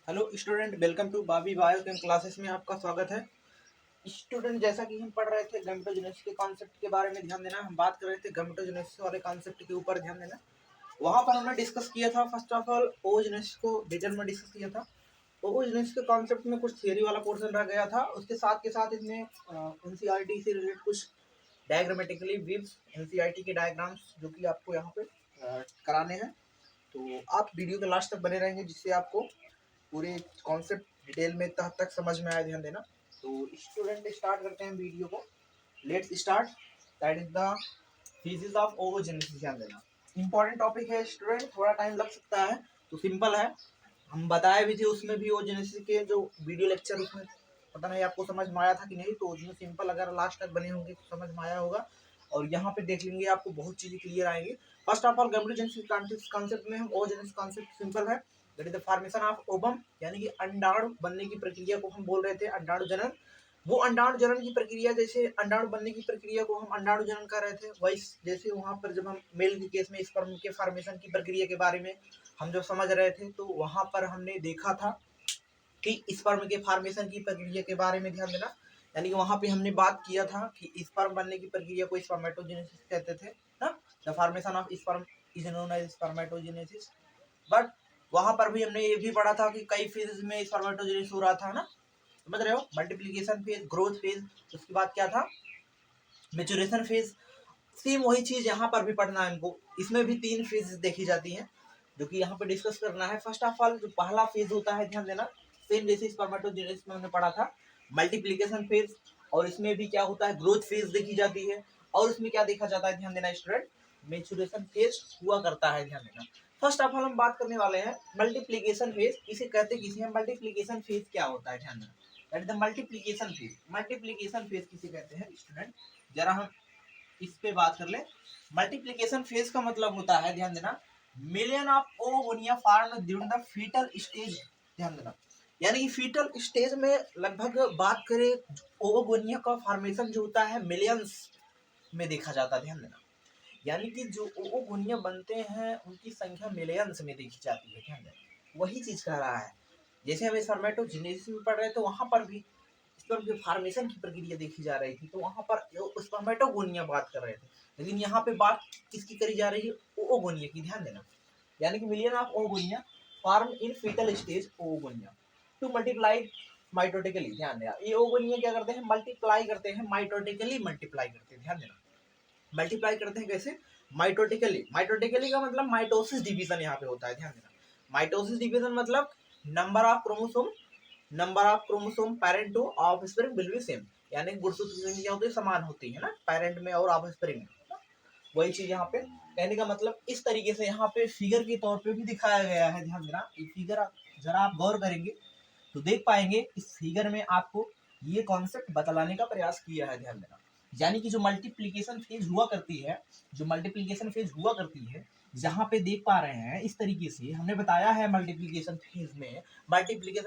Hello student, welcome to Babi biochem classes में आपका स्वागत है। स्टूडेंट, जैसा कि हम पढ़ रहे थे गैमेटोजेनेसिस के कॉन्सेप्ट के बारे में ध्यान देना। हम बात कर रहे थे गैमेटोजेनेसिस वाले कॉन्सेप्ट के ऊपर ध्यान देना। वहाँ पर हमने डिस्कस किया था फर्स्ट ऑफ ऑल ओजेनेसिस को डिटेल में डिस्कस किया था। ओजेनेसिस के कॉन्सेप्ट में कुछ थियरी वाला पोर्शन रह गया था। उसके साथ के साथ इसमें एनसीईआरटी से रिलेटेड कुछ डायग्रामेटिकली विव्स एनसीईआरटी के डायग्राम्स जो कि आपको यहाँ पे कराने हैं। तो आप वीडियो के लास्ट तक बने रहेंगे जिससे आपको पूरे कॉन्सेप्ट डिटेल में तह तक समझ में आया। ध्यान देना। तो स्टूडेंट, स्टार्ट करते हैं वीडियो को। Let's start. That is the physics of oogenesis. ध्यान देना, इंपॉर्टेंट टॉपिक है स्टूडेंट, थोड़ा टाइम लग सकता है। तो सिंपल है, हम बताए भी थे उसमें भी ओवोजेनेसिस के जो वीडियो लेक्चर, उसमें पता नहीं आपको समझ में आया था कि नहीं। तो उसमें सिंपल, अगर लास्ट तक बने होंगे तो समझ में आया होगा। और यहाँ पे देख लेंगे आपको बहुत चीजें क्लियर आएंगी। First of all gametogenesis concept में हम ओवोजेनेसिस कॉन्सेप्ट सिंपल है। That is the formation of ovum, यानी कि अंडाणु बनने की प्रक्रिया को हम बोल रहे थे अंडाणु जनन। वो अंडाणु जनन की प्रक्रिया, जैसे अंडाणु बनने की प्रक्रिया को हम अंडाणु जनन कर रहे थे, वही जैसे वहां पर जब हम मेल के केस में स्पर्म के फॉर्मेशन की प्रक्रिया के बारे में हम जब समझ रहे थे, तो वहां पर हमने देखा था कि स्पर्म के फॉर्मेशन की प्रक्रिया के बारे में ध्यान देना। यानी कि वहां पे हमने बात किया था कि स्पर्म बनने की प्रक्रिया को स्पर्मेटोजेनेसिस कहते थे ना। The formation of sperm is known as spermatogenesis. But वहां पर भी हमने ये भी पढ़ा था कि कई फेज में स्पर्मेटोजेनेसिस हो रहा था ना, समझ रहे हो। मल्टीप्लिकेशन फेज, ग्रोथ फेज, उसके बाद क्या था, मेचुरेशन फेज। सेम वही चीज यहाँ पर भी पढ़ना है हमको। इसमें भी 3 फेज देखी जाती हैं जो कि यहाँ पे डिस्कस करना है। फर्स्ट ऑफ ऑल जो पहला फेज होता है, ध्यान देना, सेम जैसे स्पर्मेटोजेनेसिस में हमने पढ़ा था, मल्टीप्लिकेशन फेज। और इसमें भी क्या होता है, ग्रोथ फेज देखी जाती है। और उसमें क्या देखा जाता है, ध्यान देना स्टूडेंट, मेचुरेशन फेज हुआ करता है। ध्यान देना। फर्स्ट ऑफ ऑल हम बात करने वाले हैं मल्टीप्लिकेशन फेज। इसे कहते किसे हैं, मल्टीप्लिकेशन फेज क्या होता है, ध्यान देना। That is the multiplication phase. Multiplication phase किसे कहते हैं स्टूडेंट, जरा हम इस पे बात कर ले। मल्टीप्लिकेशन फेज का मतलब होता है, ध्यान देना, million of oogonia form during the foetal stage. ध्यान देना, यानी कि फीटल स्टेज में लगभग बात करें, ओवोगोनिया का फॉर्मेशन जो होता है मिलियंस में देखा जाता है। ध्यान देना, यानी कि जो ओवोगोनिया बनते हैं उनकी संख्या मिलियंस में देखी जाती है। ध्यान देना, वही चीज कह रहा है। जैसे हम स्पर्मेटोजेनेसिस में पढ़ रहे थे, वहां पर भी स्पर्म के फॉर्मेशन की प्रक्रिया देखी जा रही थी, तो वहां पर स्पर्मेटोगोनिया बात कर रहे थे। लेकिन यहाँ पे बात किसकी करी जा रही है, ओगोनिया की। ध्यान देना, यानी कि million of oogonia form in foetal stage oogonia to multiply mitotically. ध्यान देना, ये ओगोनिया क्या करते हैं, मल्टीप्लाई करते हैं, माइटोटिकली मल्टीप्लाई करते हैं। ध्यान देना, मल्टीप्लाई करते हैं कैसे, माइटोटिकली। माइटोटिकली का मतलब माइटोसिस डिवीजन यहाँ पे होता है। ध्यान देना, माइटोसिस डिवीजन मतलब number of chromosome, number of chromosome parent to offspring will be same. यानी गुणसूत्र संख्या होती है, समान होती है ना, पेरेंट में और ऑफस्प्रिंग में। वही चीज यहाँ पे कहने का मतलब इस तरीके से यहाँ पे फिगर के तौर पे भी दिखाया गया है। ध्यान देना, ये फिगर जरा आप गौर करेंगे तो देख पाएंगे, इस फिगर में आपको ये कॉन्सेप्ट बतलाने का प्रयास किया है। ध्यान देना, यानी कि जो मल्टीप्लीकेशन फेज हुआ करती है, जो मल्टीप्लीकेशन फेज हुआ करती है, जहां पे देख पा रहे हैं इस तरीके से हमने बताया है। मल्टीप्लीकेशन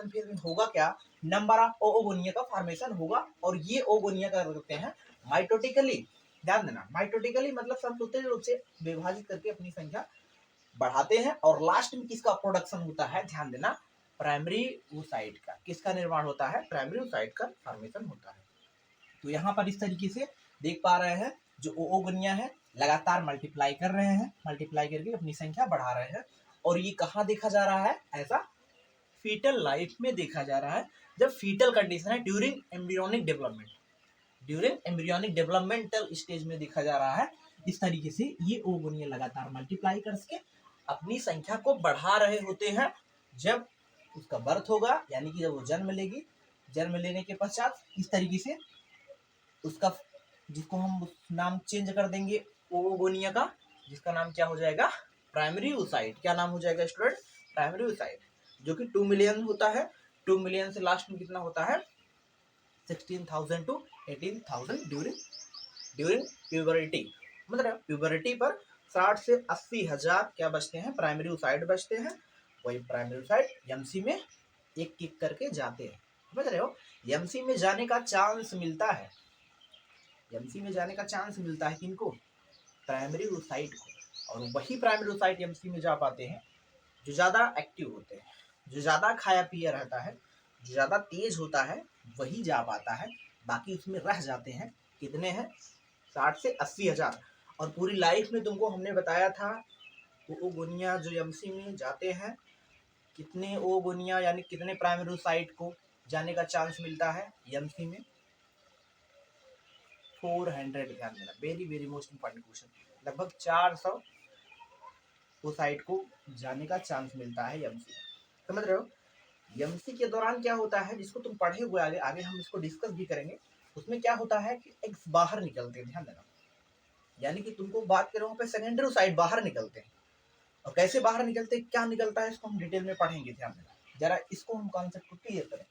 फेज में होगा क्या, नंबर ऑफ ओगोनिया का फॉर्मेशन होगा, और ये ओगोनिया क्या करते हैं, माइटोटिकली। ध्यान देना, माइटोटिकली मतलब संतुलित रूप से विभाजित करके अपनी संख्या बढ़ाते हैं, और लास्ट में किसका प्रोडक्शन होता है, ध्यान देना, प्राइमरी oocyte का। किसका निर्माण होता है, प्राइमरी oocyte का फॉर्मेशन होता है। तो यहाँ पर इस तरीके से देख पा रहे हैं, जो ओगोनिया है लगातार मल्टीप्लाई कर रहे हैं, मल्टीप्लाई करके अपनी संख्या बढ़ा रहे हैं। और ये कहाँ देखा जा रहा है, ऐसा फीटल लाइफ में देखा जा रहा है, जब फीटल कंडीशन है, during embryonic development, during embryonic developmental stage में देखा जा रहा है। इस तरीके से ये ओगोनिया लगातार मल्टीप्लाई करके अपनी संख्या को बढ़ा रहे होते हैं। जब उसका बर्थ होगा, यानी कि जब वो जन्म लेगी, जन्म लेने के पश्चात इस तरीके से उसका, जिसको हम नाम चेंज कर देंगे ओगोनिया का, जिसका नाम क्या हो जाएगा, प्राइमरी oocyte। क्या नाम हो जाएगा स्टूडेंट, प्राइमरी oocyte, जो कि 2 मिलियन होता है। 2 मिलियन से लास्ट में कितना होता है, 16,000 टू 18,000 ड्यूरिंग प्यूबरिटी। मतलब प्यूबरिटी पर 60 से 80,000 क्या बचते हैं, प्राइमरी oocyte बचते हैं। वही प्राइमरी oocyte एमसी में एक किक करके जाते हैं। समझ रहे हो, एमसी में जाने का चांस मिलता है, एमसी में जाने का चांस मिलता है किनको, प्राइमरी oocyte को। और वही प्राइमरी oocyte एमसी में जा पाते हैं जो ज़्यादा एक्टिव होते हैं, जो ज़्यादा खाया पिया रहता है, जो ज़्यादा तेज होता है वही जा पाता है, बाकी उसमें रह जाते हैं कितने हैं 60 से 80 हज़ार। और पूरी लाइफ में तुमको हमने बताया था वो गुनिया जो एमसी में जाते हैं कितने ओ गुनिया यानी कितने प्राइमरी साइट को जाने का चांस मिलता है एमसी में 400। ध्यान देना, very very most important question, लगभग 400 वो साइट को जाने का चांस मिलता है एमसी में। समझ रहे हो? एमसी के दौरान क्या होता है जिसको तुम पढ़े हुए आगे आगे हम इसको डिस्कस भी करेंगे, उसमें क्या होता है कि एग्स बाहर निकलते हैं। ध्यान देना, यानी कि तुमको बात करें वहाँ पे सेकेंडरी साइड बाहर निकलते हैं, और कैसे बाहर निकलते हैं क्या निकलता है इसको हम डिटेल में पढ़ेंगे। ध्यान देना जरा, इसको हम कॉन्सेप्ट को क्लियर करें।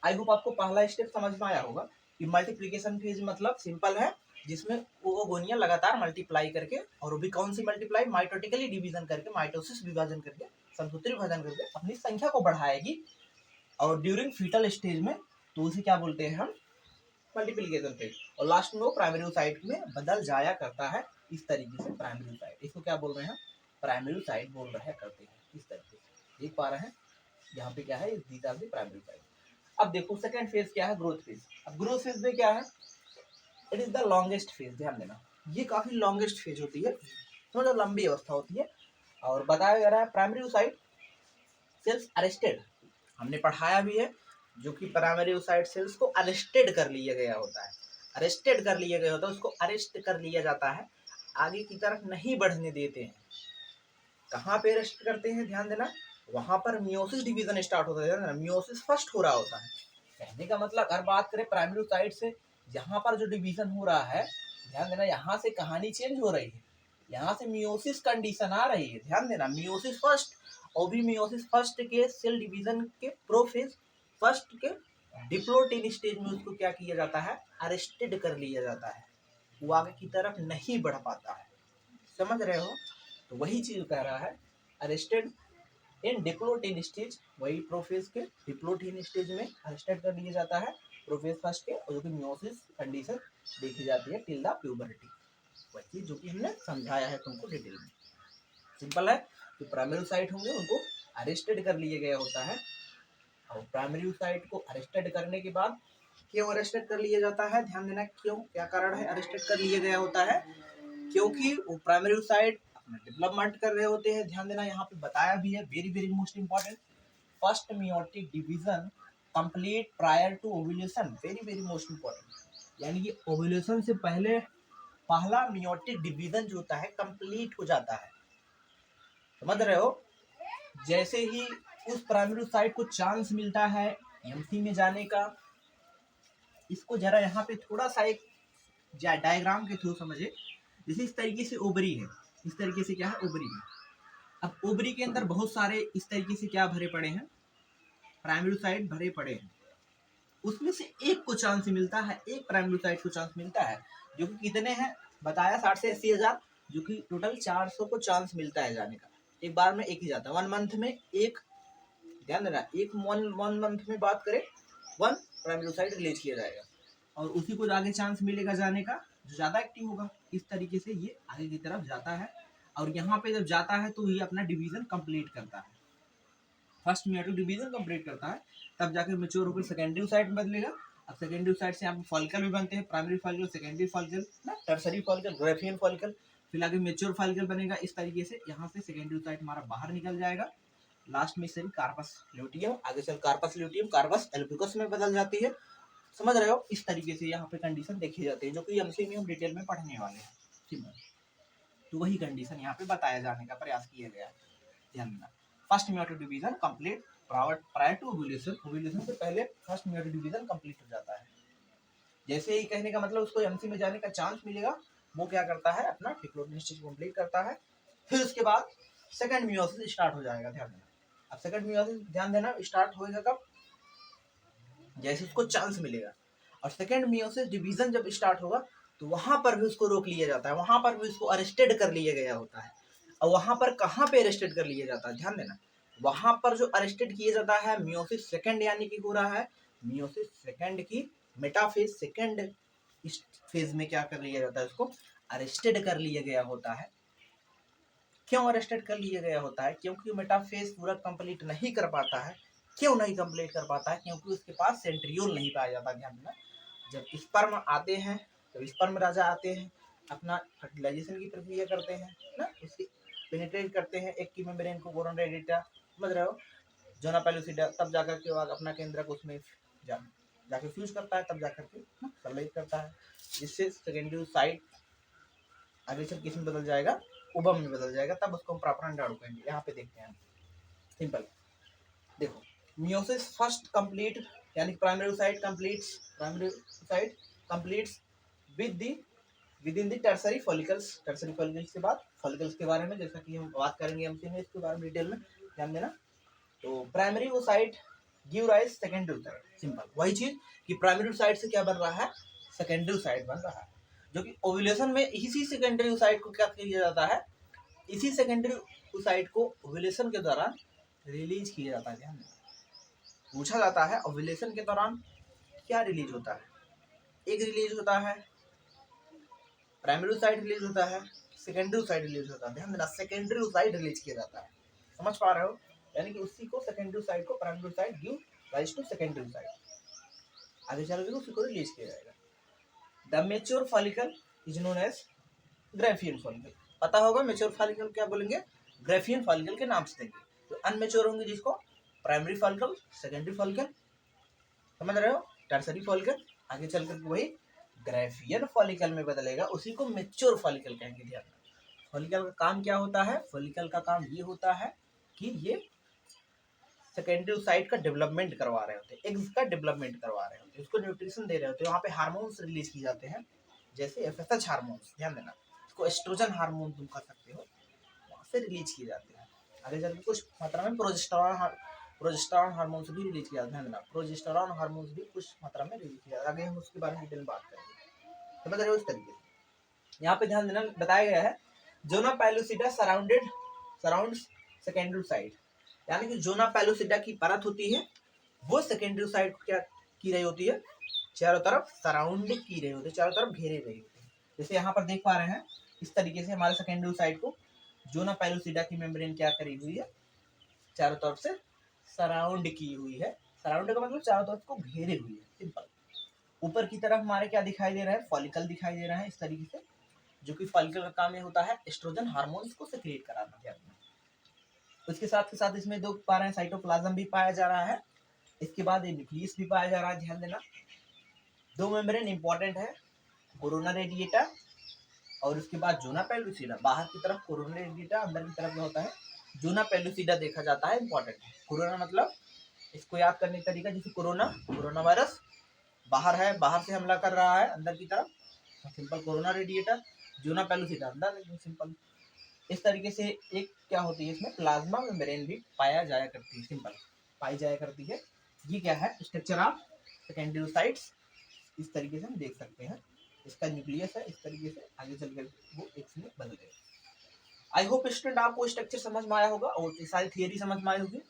आई होप आपको पहला स्टेप समझ में आया होगा कि मल्टीप्लीकेशन फेज मतलब सिंपल है, जिसमें वो गोनियां लगातार मल्टीप्लाई करके, और वो भी कौन सी मल्टीप्लाई, माइटोटिकली डिवीजन करके, माइटोसिस विभाजन करके, संसूत्री विभाजन करके अपनी संख्या को बढ़ाएगी, और ड्यूरिंग फीटल स्टेज में तो उसे क्या बोलते हैं हम, मल्टीप्लीकेशन फेज। और लास्ट में वो प्राइमरी साइट में बदल जाया करता है इस तरीके से। प्राइमरी साइट इसको क्या बोल रहे हैं, प्राइमरी साइट बोल रहे करते हैं इस तरीके से। देख पा रहे हैं यहाँ पे क्या है, these are the primary site. अब देखो सेकंड फेज क्या है, ग्रोथ फेज। अब ग्रोथ फेज में क्या है, it is the longest phase. ध्यान देना, ये काफी लॉन्गेस्ट फेज होती है, थोड़ा लंबी अवस्था होती है। और बताया जा रहा है प्राइमरी साइट सेल्स अरेस्टेड, हमने पढ़ाया भी है, जो कि प्राइमरी साइट सेल्स को अरेस्टेड कर लिया गया होता है। अरेस्टेड कर लिया गया होता है, उसको अरेस्ट कर लिया जाता है, आगे की तरफ नहीं बढ़ने देते हैं। कहाँ पे अरेस्ट करते हैं, ध्यान देना, वहां पर मियोसिस डिवीजन स्टार्ट होता है। मियोसिस फर्स्ट हो रहा होता है। कहने का मतलब अगर बात करें प्राइमरी साइट से यहाँ पर जो डिवीजन हो रहा है, ध्यान देना यहाँ से कहानी चेंज हो रही है, यहाँ से मियोसिस कंडीशन आ रही है। ध्यान देना, मियोसिस फर्स्ट, और भी मियोसिस फर्स्ट के सेल डिवीजन के प्रोफेज फर्स्ट के डिप्लोटिन स्टेज में उसको क्या किया जाता है, अरेस्टेड कर लिया जाता है, वो आगे की तरफ नहीं बढ़ पाता है। समझ रहे हो? तो वही चीज कह रहा है, अरेस्टेड इन डिप्लोटिन स्टेज, वही प्रोफेज के डिप्लोटिन स्टेज में अरेस्टेड कर लिया जाता है प्रोफेज फर्स्ट के, और जो कि मियोसिस कंडीशन देखी जाती है टिल द प्यूबर्टी। वही चीज जो कि हमने समझाया है तुमको डिटेल में। सिंपल है, जो प्राइमरी साइट होंगे उनको अरेस्टेड कर लिया गया होता है, और प्राइमरी साइट को अरेस्टेड करने के बाद क्यों अरेस्टेड कर लिया जाता है, ध्यान देना क्यों, क्या कारण है अरेस्टेड कर लिया गया होता है, क्योंकि वो प्राइमरी साइट अपना डेवलपमेंट कर रहे होते हैं। ध्यान देना, यहाँ पे बताया भी है, very very most important, first meiotic division complete prior to ovulation, very very most important, यानी कि ओव्यूलेशन से पहले पहला मियोटिक डिवीजन जो होता है कंप्लीट हो जाता है। समझ रहे हो? जैसे ही उस प्राइमरी साइट को चांस मिलता है एमसी में जाने का, इसको जरा यहाँ पे थोड़ा सा एक डायग्राम के थ्रू समझे। जैसे इस तरीके से ओवरी है, इस तरीके से क्या है, ओवरी है। अब ओवरी के अंदर बहुत सारे इस तरीके से क्या भरे पड़े हैं, प्राइमरी साइट भरे पड़े हैं, उसमें से एक को चांस मिलता है, एक प्राइमरी साइट को चांस मिलता है, जो कि कितने हैं बताया 60 से 80 हज़ार, जो कि टोटल 400 को चांस मिलता है जाने का। एक बार में एक ही जाता है, 1 मंथ में एक। ध्यान देना, एक 1 मंथ में बात करें 1 प्राइमरी साइट रिलीज किया जाएगा, और उसी को आगे चांस मिलेगा जाने का जो ज़्यादा एक्टिव होगा। इस तरीके से ये आगे की तरफ जाता है, और यहाँ पे जब जाता है तो ये अपना डिवीजन कंप्लीट करता है, फर्स्ट मियोटिक डिवीजन कंप्लीट करता है, तब जाकर मेच्योर होकर सेकेंडरी साइट में बदलेगा। अब सेकेंडरी साइट से यहाँ पे फॉलिकल भी बनते हैं, प्राइमरी फॉलिकल, सेकेंडरी फॉलिकल ना, टर्सरी फॉलिकल, ग्रेफियन फॉलिकल, फिर आगे मेच्योर फॉलिकल बनेगा। इस तरीके से यहाँ से सेकेंडरी साइट हमारा बाहर निकल जाएगा, लास्ट में से कार्पस ल्यूटियम, आगे चल कार्पस ल्यूटियम कार्पस एल्बिकस में बदल जाती है। समझ रहे हो? इस तरीके से यहाँ पे कंडीशन देखी जाती है, जो कि एमसी में हम डिटेल में पढ़ने वाले हैं। सिंपल, तो वही कंडीशन यहाँ पे बताया जाने का प्रयास किया गया है। ध्यान देना, first meiotic division complete prior to ovulation, ovulation से पहले फर्स्ट मियोटिक डिवीजन कंप्लीट हो जाता है। जैसे ही कहने का मतलब उसको एमसी में जाने का चांस मिलेगा, वो क्या करता है, अपना डिप्लोमेटिक स्टेज कंप्लीट करता है, फिर उसके बाद सेकंड मियोसिस स्टार्ट हो जाएगा। ध्यान देना, अब सेकंड मियोसिस ध्यान देना स्टार्ट होएगा कब, जैसे उसको चांस मिलेगा। और सेकंड मियोसिस डिवीजन जब स्टार्ट होगा तो वहां पर भी उसको रोक लिया जाता है, वहां पर भी उसको अरेस्टेड कर लिया गया होता है। और वहां पर कहाँ पे अरेस्टेड कर लिया जाता है, ध्यान देना, वहां पर जो अरेस्टेड किया जाता है मियोसिस सेकंड, यानी कि हो रहा है मियोसिस सेकंड की मेटाफेज, सेकंड फेज में क्या कर लिया जाता है, उसको अरेस्टेड कर लिया गया होता है। क्यों अरेस्टेड कर लिया गया होता है? क्योंकि मेटाफेज पूरा कंप्लीट नहीं कर पाता है। क्यों नहीं कंप्लीट कर पाता है? क्योंकि उसके पास सेंट्रियोल नहीं पाया जाता। ध्यान देना, जब स्पर्म आते हैं, जब स्पर्म राजा आते हैं, अपना फर्टिलाइजेशन की प्रक्रिया करते हैं ना, उसकी पेनिट्रेट करते हैं एक की मेम्ब्रेन को, कोरोनरी डेटा, समझ रहे हो, जोना पेलुसिडा, तब जाकर के बाद अपना केंद्रक उसमें जाके फ्यूज करता है, तब जाकर के संलयित करता है, जिससे सेकेंडरी साइट आगे चल किस में बदल जाएगा? उबम में बदल जाएगा। तब उसको हम प्रॉपर अंडाणु कहेंगे। यहाँ पे देखते हैं सिंपल, देखो मियोसिस फर्स्ट कंप्लीट, यानी primary site completes with in the tertiary follicles. Tertiary follicles के बाद फॉलिकल्स के बारे में जैसा कि हम बात करेंगे एमसी में, इसके बारे में डिटेल में ध्यान देना। तो primary oocyte give rise secondary oocyte. Simple वही चीज कि प्राइमरी ओसाइट से क्या बन रहा है? सेकेंडरी ओसाइट बन रहा है, जो कि ओव्यूलेशन में इसी सेकेंडरी ओसाइट को क्या किया जाता है? इसी सेकेंडरी ओसाइट को ओव्यूलेशन के दौरान रिलीज किया जाता है। ध्यान देना, पूछा जाता है ओव्यूलेशन के दौरान क्या रिलीज होता है? एक रिलीज होता है प्राइमरी ओसाइट, रिलीज होता है सेकेंडरी ओसाइट, रिलीज होता है। ध्यान देना, सेकेंडरी ओसाइट रिलीज किया जाता है। समझ पा रहे हो? यानी कि उसी को सेकेंडरी ओसाइट को primary oocyte give rise to secondary oocyte, आगे चल के उसी को रिलीज किया जाएगा। The mature follicle is known as graafian follicle. पता होगा मेच्योर फॉलिकल क्या बोलेंगे? ग्राफियन फॉलिकल के नाम से देंगे। तो अनमेच्योर होंगे जिसको प्राइमरी फॉलिकल, सेकेंडरी फॉलिकल, समझ रहे हो, टर्सरी फॉलिकल, आगे चल कर वही ग्राफियन फॉलिकल में बदलेगा, उसी को मेच्योर फॉलिकल कहेंगे। ध्यान, फॉलिकल का काम क्या होता है? फॉलिकल का काम ये होता है कि ये सेकेंडरी ओसाइट का डेवलपमेंट करवा रहे होते हैं, एग्स का डेवलपमेंट करवा रहे होते हैं, उसको न्यूट्रिशन दे रहे होते हैं। वहाँ पे हार्मोन्स रिलीज किए जाते हैं, जैसे एफएसएच हार्मोन्स, ध्यान देना, इसको एस्ट्रोजन हार्मोन तुम कह सकते हो, वहाँ से रिलीज किए जाते हैं। आगे चल के कुछ मात्रा में प्रोजेस्टेरॉन हार्मोन्स भी रिलीज किया जाता है। ध्यान देना, प्रोजेस्टेरॉन हार्मोन्स भी कुछ मात्रा में रिलीज किया जाता है। आगे हम उसके बारे में डिटेल बात करेंगे, समझ रहे हो? इस तरीके से यहाँ पे ध्यान देना, बताया गया है zona pellucida surrounds secondary oocyte, यानी कि जोना पेलुसिडा की परत होती है, वो सेकेंडरी ओसाइट को क्या की रही होती है? चारों तरफ सराउंड की रही होती है, चारों तरफ घेरे रही होती है। जैसे यहाँ पर देख पा रहे हैं, इस तरीके से हमारे सेकेंडरी ओसाइट को जोना पेलुसिडा की मेम्ब्रेन क्या करी हुई है? चारों तरफ से सराउंड की हुई है। सराउंड का मतलब चारों तरफ को घेरे हुई है। सिंपल। ऊपर की तरफ हमारे क्या दिखाई दे रहा है? फॉलिकल दिखाई दे रहा है इस तरीके से, जो कि फॉलिकल का काम ये होता है एस्ट्रोजन हार्मोन्स को सेक्रेट कराना। ध्यान देना, उसके साथ के साथ इसमें देख पा रहे हैं साइटोप्लाज्म भी पाया जा रहा है, इसके बाद ये न्यूक्लियस भी पाया जा रहा है। ध्यान देना, दो मेम्ब्रेन इंपॉर्टेंट है, कोरोना रेडिएटा और उसके बाद जोना पेलुसिडा। बाहर की तरफ कोरोना रेडिएटा, अंदर की तरफ क्या होता है? जोना पेलुसिडा देखा जाता है, इंपॉर्टेंट है। कोरोना मतलब इसको याद करने का तरीका, जैसे कोरोना वायरस बाहर है, बाहर से हमला कर रहा है अंदर की तरफ, simple corona radiata, zona pellucida अंदर, सिंपल। इस तरीके से एक क्या होती है, इसमें प्लाज्मा मेम्ब्रेन भी पाया जाया करती है, सिंपल पाई जाया करती है। ये क्या है? स्ट्रक्चर ऑफ सेकेंडरी ओसाइट्स, इस तरीके से हम देख सकते हैं। इसका न्यूक्लियस है, इस तरीके से आगे चल कर वो एक्स में बदल गए। आई होप स्टूडेंट आपको स्ट्रक्चर समझ में आया होगा और सारी थियरी समझ में आई होगी।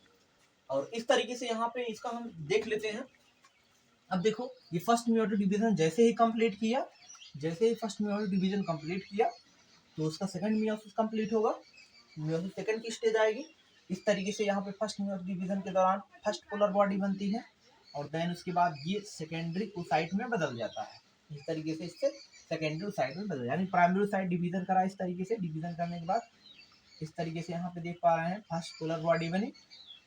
और इस तरीके से यहाँ पे इसका हम देख लेते हैं। अब देखो, ये फर्स्ट मेयोटिक डिवीजन जैसे ही कंप्लीट किया, जैसे ही फर्स्ट मेयोटिक डिवीजन कंप्लीट किया, तो उसका सेकंड मियोसिस कंप्लीट होगा, मियोसिस सेकंड की स्टेज आएगी। इस तरीके से यहाँ पे फर्स्ट मेयोटिक डिवीजन के दौरान फर्स्ट पोलर बॉडी बनती है, और देन उसके बाद ये सेकेंडरी ओसाइट में बदल जाता है। इस तरीके से इससे सेकेंडरी ओसाइट में बदल, यानी प्राइमरी ओसाइट डिवीजन करा, इस तरीके से डिवीजन करने के बाद इस तरीके से यहाँ पे देख पा रहे हैं फर्स्ट पोलर बॉडी बनी,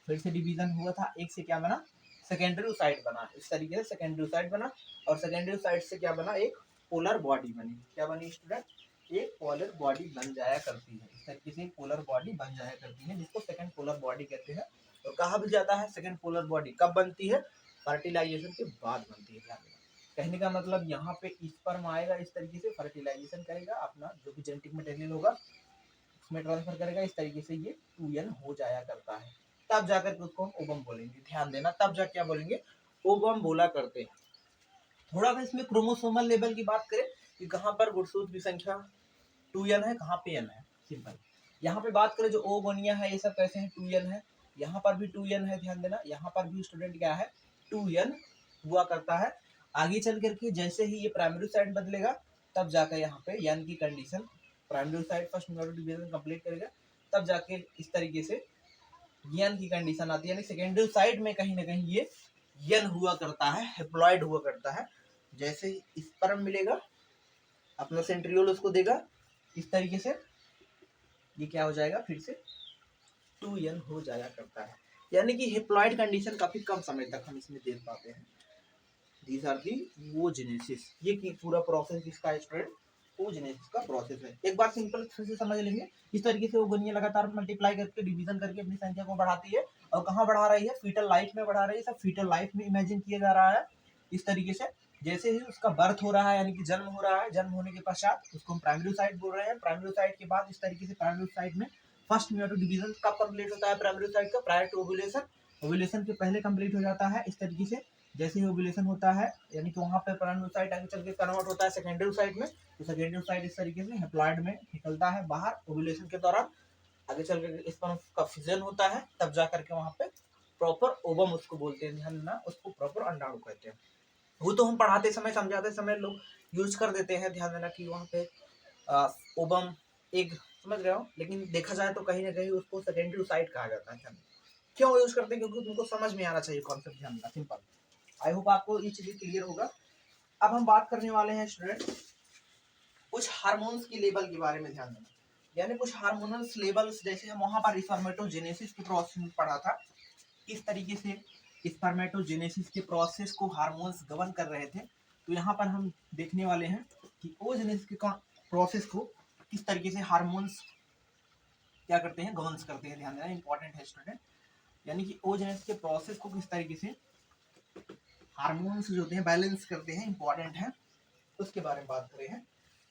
फिर से डिवीजन हुआ था, एक से क्या बना? सेकेंडरी ओसाइट बना। इस तरीके से सेकेंडरी ओसाइट बना, और सेकेंडरी ओसाइट से क्या बना? एक पोलर बॉडी बनी। क्या बनी स्टूडेंट? एक पोलर बॉडी बन जाया करती है। इस तरीके से एक पोलर बॉडी बन जाया करती है, जिसको सेकंड पोलर बॉडी कहते हैं। और कहा भी जाता है सेकंड पोलर बॉडी कब बनती है? फर्टिलाइजेशन के बाद बनती है। ध्यान देना, कहने का मतलब यहाँ पे स्पर्म आएगा, इस तरीके से फर्टिलाइजेशन करेगा, अपना जो भी जेनेटिक मटेरियल होगा उसमें ट्रांसफर करेगा, इस तरीके से ये 2n हो जाया करता है। तब जाकर के उसको हम ओवम बोलेंगे। ध्यान देना, तब जाकर क्या बोलेंगे? ओवम बोला करते हैं। थोड़ा सा इसमें क्रोमोसोमल लेवल की बात करें कि कहाँ पर गुणसूत्र की संख्या 2n है, कहाँ पे n है। सिंपल, यहाँ पे बात करें जो ओ गोनिया है, ये सब कैसे हैं? 2n है। यहाँ पर भी 2n है, ध्यान देना, यहाँ पर भी स्टूडेंट क्या है? 2n हुआ करता है। आगे चल करके जैसे ही ये प्राइमरी साइड बदलेगा, तब जाकर यहाँ पे n की condition, primary side first meiotic division complete करेगा, तब जाके इस तरीके से यन की कंडीशन आती है, यानी सेकेंडरी साइड में कहीं ना कहीं ये यन हुआ करता है, हेप्लॉइड हुआ करता है। जैसे ही स्पर्म मिलेगा अपना सेंट्रियोल उसको देगा इस तरीके से, ये क्या हो जाएगा फिर से 2n हो जाया करता है, यानी कि हेप्लॉइड कंडीशन काफी कम समय तक हम इसमें देख पाते हैं। दीज आर दी oogenesis, ये की पूरा प्रोसेस इसका स्टूडेंट oogenesis का प्रोसेस है। एक बार सिंपल से समझ लेंगे, इस तरीके से ओगनिया लगातार मल्टीप्लाई करके डिवीजन करके अपनी संख्या को बढ़ाती है, और कहाँ बढ़ा रही है, फीटल लाइफ में बढ़ा रही है। सब फीटल लाइफ में इमेजिन किया जा रहा है इस तरीके से। जैसे ही उसका बर्थ हो रहा है, यानी कि जन्म हो रहा है, जन्म होने के पश्चात उसको हम प्राइमरी साइट बोल रहे हैं। प्राइमरी साइट के बाद इस तरीके से प्राइमरी साइट में फर्स्ट म्यूटो डिवीजन कब कंप्लीट होता है, प्राइमरी साइट का प्रायर टू ओव्यूलेशन, ओव्यूलेशन के पहले कंप्लीट हो जाता है इस तरीके से। जैसे ही ओव्यूलेशन होता है, यानी कि वहाँ पे प्राइमरी साइट आगे चल के कन्वर्ट होता है सेकेंडरी साइट में, तो सेकेंडरी साइट इस तरीके से हेप्लॉइड में निकलता है बाहर ओव्यूलेशन के दौरान। आगे चल के स्पर्म का फिजन होता है, तब जा करके वहाँ पे प्रॉपर ओवम उसको बोलते हैं, ध्यान देना, उसको प्रॉपर अंडाणु कहते हैं। वो तो हम पढ़ाते समय समझाते समय लोग यूज कर देते हैं, ध्यान देना कि वहाँ पे ओवम एग समझ रहे हो, लेकिन देखा जाए तो कहीं ना कहीं उसको सेकेंडरी साइट कहा जाता है। क्यों यूज करते हैं, क्योंकि तुमको समझ में आना चाहिए कॉन्सेप्ट, ध्यान देना, सिंपल। आई होप आपको ये चीजें क्लियर होगा। अब हम बात करने वाले हैं स्टूडेंट कुछ हार्मोन्स की लेवल के बारे में, ध्यान देना, यानी कुछ हार्मोनल्स लेवल्स। जैसे हम वहां पर स्पर्मेटोजेनेसिस की प्रोसेस में पढ़ा था, इस तरीके से स्पर्मेटोजेनेसिस के प्रोसेस को हार्मोन्स गवर्न कर रहे थे। तो यहाँ पर हम देखने वाले हैं कि ओजेनेसिस के प्रोसेस को किस तरीके से हार्मोन्स क्या करते हैं, गवर्न करते हैं। ध्यान देना, इंपॉर्टेंट है स्टूडेंट, यानी कि ओजेनेसिस के प्रोसेस को किस तरीके से हार्मोन्स जो होते हैं बैलेंस करते हैं, इंपॉर्टेंट है, उसके बारे में बात करें हैं।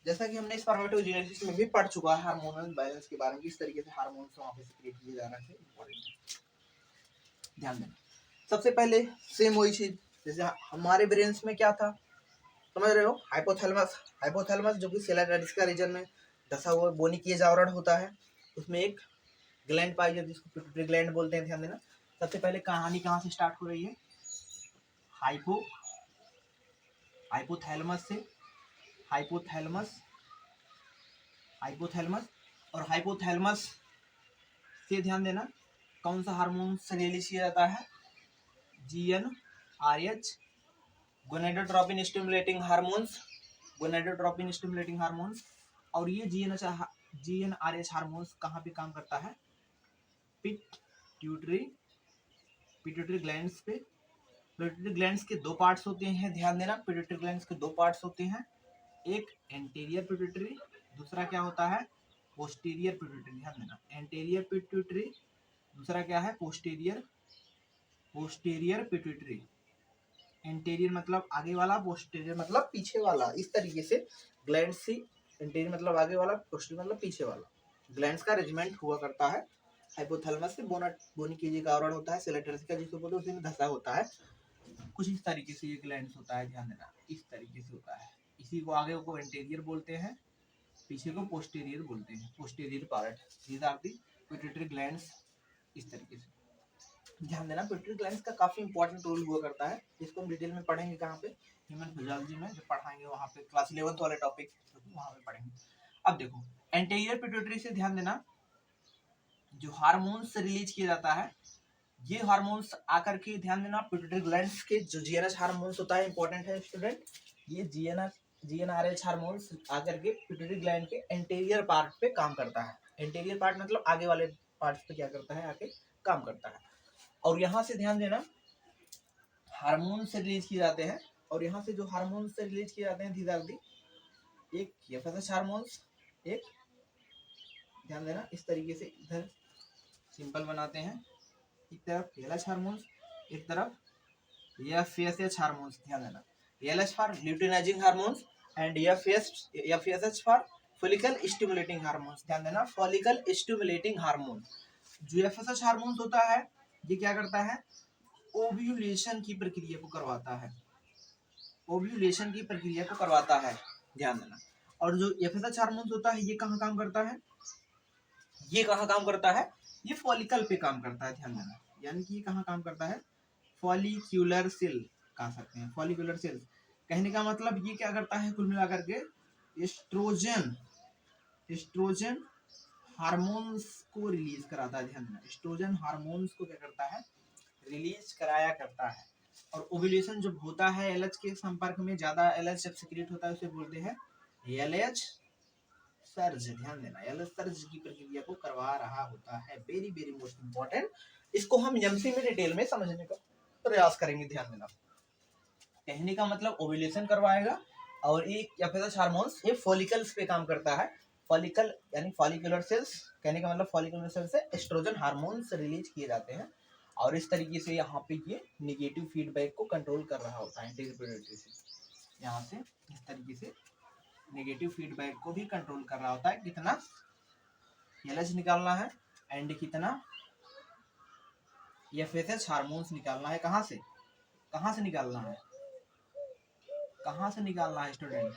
जैसा कि हमने स्पर्मेटोजेनेसिस में भी पढ़ चुका है हार्मोनल बैलेंस के बारे में, किस तरीके से हार्मोन्स वहाँ पे सिक्रेट किए जा रहे हैं, इंपॉर्टेंट है, ध्यान देना। सबसे पहले सेम वही चीज, जैसे हमारे ब्रेन्स में क्या था, समझ रहे हो, हाइपोथैलेमस, हाइपोथैलेमस जो कि सेरेब्रस का रीजन में धसा हुआ बोनी की आवरण होता है, उसमें एक ग्लैंड पाई जाती है जिसको पिट्यूटरी ग्लैंड बोलते हैं, ध्यान देना। सबसे पहले कहानी कहाँ से स्टार्ट हो रही है, हाइपोथैलेमस से, हाइपोथैलेमस, हाइपोथैलेमस, और हाइपोथैलेमस से ध्यान देना कौन सा हार्मोन रिलीज किया जाता है, GnRH, gonadotropin stimulating hormones, gonadotropin stimulating hormones. और ये GnRH हार्मोन्स कहाँ पे काम करता है, पिट्यूटरी, पिट्यूटरी ग्लैंड्स पे। पिट्यूटरी ग्लैंड्स के दो पार्ट्स होते हैं, ध्यान देना, पिट्यूटरी ग्लैंड्स के दो पार्ट्स होते हैं, एक एंटीरियर पिट्यूटरी, दूसरा क्या होता है, पोस्टीरियर पिट्यूटरी, ध्यान देना, एंटीरियर पिट्यूटरी, दूसरा क्या है, पोस्टीरियर, पोस्टीरियर पिट्यूटरी। एंटीरियर मतलब आगे वाला, पोस्टीरियर मतलब पीछे वाला, इस तरीके से ग्लैंड से, एंटीरियर मतलब आगे वाला, पोस्टीरियर मतलब पीछे वाला, ग्लैंड्स का अरेंजमेंट हुआ करता है। हाइपोथैलेमस से बोनी कीजिए का आवरण होता है, सेलेटर्स का जिसको बोलते हैं, उसी में धसा होता है, कुछ इस तरीके से ये ग्लैंड्स होता है, ध्यान देना, इस तरीके से होता है। इसी को आगे को एंटीरियर बोलते हैं, पीछे को पोस्टीरियर बोलते हैं, posterior part, these are the pituitary glands, इस तरीके से ध्यान देना। पिट्यूटरी ग्लैंड्स का काफी इंपॉर्टेंट रोल हुआ करता है, इसको हम डिटेल में पढ़ेंगे कहाँ पे, ह्यूमन फिजियोलॉजी में जब पढ़ाएंगे वहाँ पे, क्लास 11th वाले टॉपिक वहाँ पे पढ़ेंगे। अब देखो एंटीरियर पिट्यूटरी से ध्यान देना, जो हार्मोन्स रिलीज किया जाता है, ये हार्मोन्स आकर के ध्यान देना पिट्यूटरी ग्लैंड्स के जो जीएनएच हार्मोन्स होता है, इंपॉर्टेंट है स्टूडेंट, ये जीएनआरएच हार्मोन्स आकर के पिट्यूटरी ग्लैंड के एंटीरियर पार्ट पे काम करता है। एंटीरियर पार्ट मतलब आगे वाले पार्ट पे क्या करता है, आके काम करता है। और यहाँ से ध्यान देना हार्मोन से रिलीज किए जाते हैं, और यहाँ से जो हार्मोन से रिलीज किए जाते हैं दीज आर दी, एक एफएसएच हार्मोन्स, एक ध्यान देना इस तरीके से इधर सिंपल बनाते हैं, एक तरफ एलएच हार्मोन्स, एक तरफ एफएसएच हार्मोन्स, ध्यान देना, LH for luteinising hormones and FSH for follicle stimulating hormones, ध्यान देना, फॉलिकल स्टिमुलेटिंग हार्मोन। जो एफएसएच हार्मोन्स होता है ये क्या करता है, ओव्यूलेशन की प्रक्रिया को करवाता है, ओव्यूलेशन की प्रक्रिया को करवाता है, ध्यान देना। और जो एफएसएच हार्मोन्स होता है ये कहाँ काम करता है, ये कहाँ काम करता है, ये फॉलिकल पे काम करता है, ध्यान देना, यानी कि ये कहाँ काम करता है, फॉलिक्यूलर सेल कह सकते हैं, फॉलिक्यूलर सेल कहने का मतलब ये क्या करता है, कुल मिलाकर के एस्ट्रोजन, एस्ट्रोजन हार्मोन्स को रिलीज कराता है। ध्यान देना, एस्ट्रोजन हार्मोन्स को क्या करता है, रिलीज कराया करता है। और ओव्यूलेशन जब होता है एलएच के संपर्क में, ज्यादा एलएच जब सिक्रेट होता है उसे बोलते हैं एलएच सर्ज। ध्यान देना, एलएच सर्ज की प्रक्रिया को करवा रहा होता है। वेरी वेरी मोस्ट इंपॉर्टेंट, इसको हम एमसी में डिटेल में समझने का प्रयास करेंगे। ध्यान देना, कहने का मतलब ओव्यूलेशन करवाएगा और ये एफएसएच हार्मोन्स ये फॉलिकल्स पे काम करता है। फॉलिकल यानी फॉलिकुलर सेल्स, कहने का मतलब फॉलिकुलर सेल्स से एस्ट्रोजन हार्मोन्स रिलीज किए जाते हैं और इस तरीके से यहाँ पे ये निगेटिव फीडबैक को कंट्रोल कर रहा होता है एंटीरियर से। यहाँ से इस तरीके से नेगेटिव फीडबैक को भी कंट्रोल कर रहा होता है, कितना एलएच निकालना है एंड कितना एफएसएच हार्मोन्स निकालना है। कहाँ से निकालना है, कहाँ से निकालना है स्टूडेंट,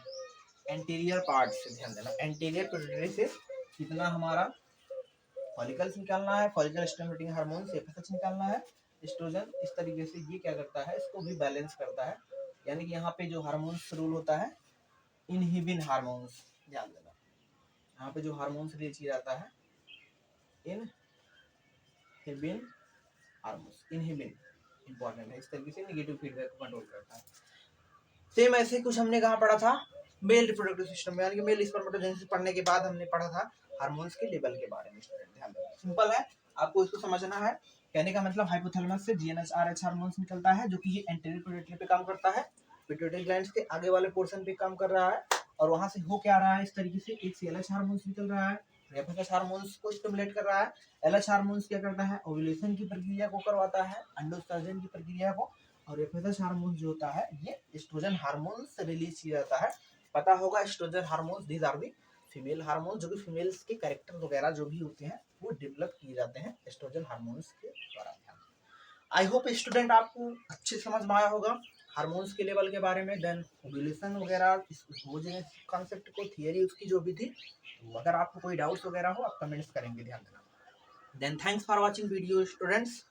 एंटीरियर पार्ट से। ध्यान देना, एंटीरियर पिट्यूटरी से कितना हमारा फॉलिकल्स निकालना है, फॉलिकल स्टिमुलेटिंग हार्मोन्स एफएसएच निकालना है। एस्ट्रोजन इस तरीके से ये क्या करता है, इसको भी बैलेंस करता है। यानी कि यहाँ पे जो हार्मोन्स रूल होता है इनहिबिन हार्मोन्स। ध्यान देना, यहाँ पे जो हार्मोन्स रिलीज किया जाता है इनहिबिन हार्मोन्स, इनहिबिन इंपॉर्टेंट है। इस तरीके से नेगेटिव फीडबैक को कंट्रोल करता है। सेम ऐसे कुछ हमने कहाँ पढ़ा था, मेल रिप्रोडक्टिव सिस्टम में, यानी कि मेल स्पर्मेटोजेनेसिस पढ़ने के बाद हमने पढ़ा था हार्मोन्स के लेवल के बारे में। स्टूडेंट ध्यान देना, सिंपल है, आपको इसको समझना है। कहने का मतलब हाइपोथैलेमस से जीएनएचआरएच हार्मोन्स निकलता है जो कि ये एंटीरियर पिट्यूटरी पे काम करता है, पिट्यूटरी ग्लैंड्स के आगे वाले पोर्शन पे काम कर रहा है। और वहां से हो क्या रहा है, इस तरीके से एक सीएलएच हार्मोन्स निकल रहा है, एफएसएच हार्मोन्स को स्टिमुलेट कर रहा है। एलएच हार्मोन्स क्या करता है, ओव्यूलेशन की प्रक्रिया को करवाता है, अंडोत्सर्जन की प्रक्रिया को। और एफएसएच हार्मोन जो होता है ये एस्ट्रोजन हार्मोन्स रिलीज किया जाता है। पता होगा oestrogen hormones these are the female hormone, जो कि फीमेल्स के कैरेक्टर वगैरह जो भी होते हैं वो डेवलप किए जाते हैं एस्ट्रोजन हार्मोन्स के द्वारा। आई होप स्टूडेंट आपको अच्छे समझ में आया होगा हार्मोन्स के लेवल के बारे में। देन ओव्यूलेशन वगैरह वो जो कॉन्सेप्ट को थियरी उसकी जो भी थी, तो अगर आपको कोई डाउट्स वगैरह हो आप कमेंट्स करेंगे। ध्यान देना। Then thanks for watching video students.